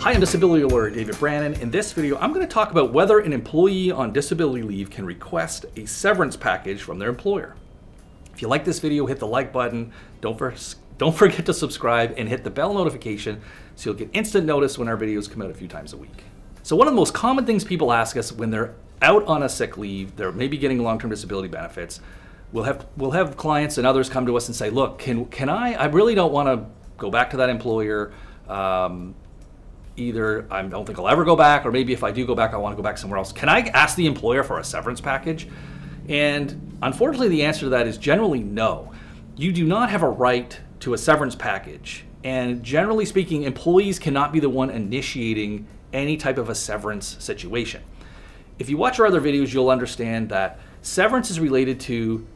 Hi, I'm disability lawyer David Brannon. In this video, I'm going to talk about whether an employee on disability leave can request a severance package from their employer. If you like this video, hit the like button. Don't forget to subscribe and hit the bell notification so you'll get instant notice when our videos come out a few times a week. So one of the most common things people ask us when they're out on a sick leave, they're maybe getting long-term disability benefits, we'll have clients and others come to us and say, look, can I really don't want to go back to that employer. Either I don't think I'll ever go back, or maybe if I do go back, I want to go back somewhere else. Can I ask the employer for a severance package? And unfortunately, the answer to that is generally no. You do not have a right to a severance package. And generally speaking, employees cannot be the one initiating any type of a severance situation. If you watch our other videos, you'll understand that severance is related to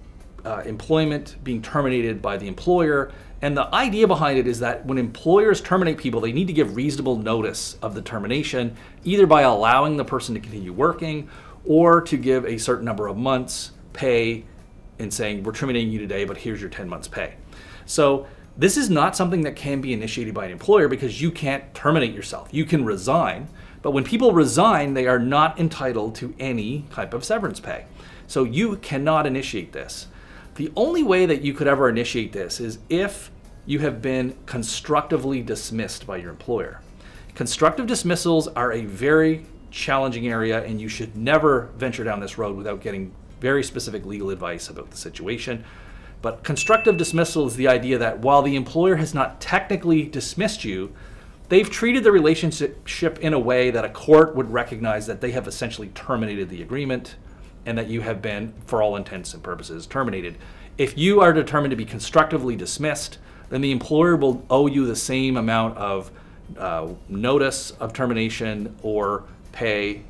employment being terminated by the employer. And the idea behind it is that when employers terminate people, they need to give reasonable notice of the termination, either by allowing the person to continue working or to give a certain number of months pay and saying, we're terminating you today, but here's your 10 months pay. So this is not something that can be initiated by an employer because you can't terminate yourself. You can resign, but when people resign, they are not entitled to any type of severance pay. So you cannot initiate this. The only way that you could ever initiate this is if you have been constructively dismissed by your employer. Constructive dismissals are a very challenging area, and you should never venture down this road without getting very specific legal advice about the situation. But constructive dismissal is the idea that while the employer has not technically dismissed you, they've treated the relationship in a way that a court would recognize that they have essentially terminated the agreement and that you have been, for all intents and purposes, terminated. If you are determined to be constructively dismissed, then the employer will owe you the same amount of notice of termination or pay,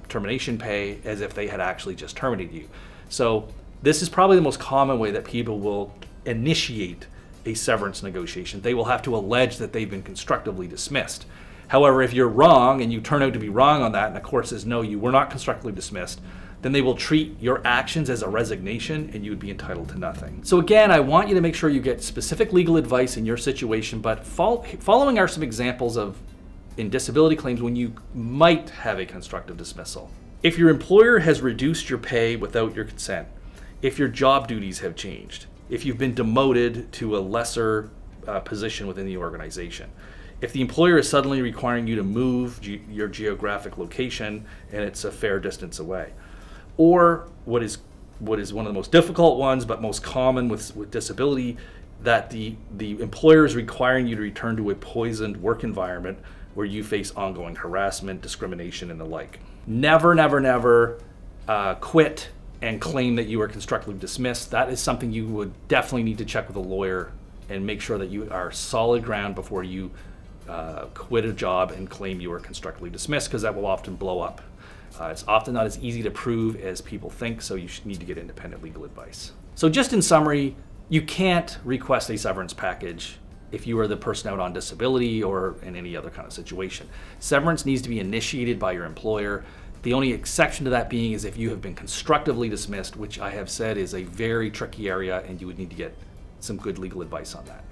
termination pay, as if they had actually just terminated you. So this is probably the most common way that people will initiate a severance negotiation. They will have to allege that they've been constructively dismissed. However, if you're wrong and you turn out to be wrong on that and the court says, no, you were not constructively dismissed, then they will treat your actions as a resignation and you would be entitled to nothing. So again, I want you to make sure you get specific legal advice in your situation, but following are some examples of in disability claims when you might have a constructive dismissal. If your employer has reduced your pay without your consent, if your job duties have changed, if you've been demoted to a lesser position within the organization, if the employer is suddenly requiring you to move your geographic location and it's a fair distance away, or what is one of the most difficult ones but most common with disability, that the employer is requiring you to return to a poisoned work environment where you face ongoing harassment, discrimination, and the like. Never, never, never quit and claim that you are constructively dismissed. That is something you would definitely need to check with a lawyer and make sure that you are solid ground before you quit a job and claim you are constructively dismissed, because that will often blow up. It's often not as easy to prove as people think, so you should need to get independent legal advice. So just in summary, you can't request a severance package if you are the person out on disability or in any other kind of situation. Severance needs to be initiated by your employer. The only exception to that being is if you have been constructively dismissed, which I have said is a very tricky area, and you would need to get some good legal advice on that.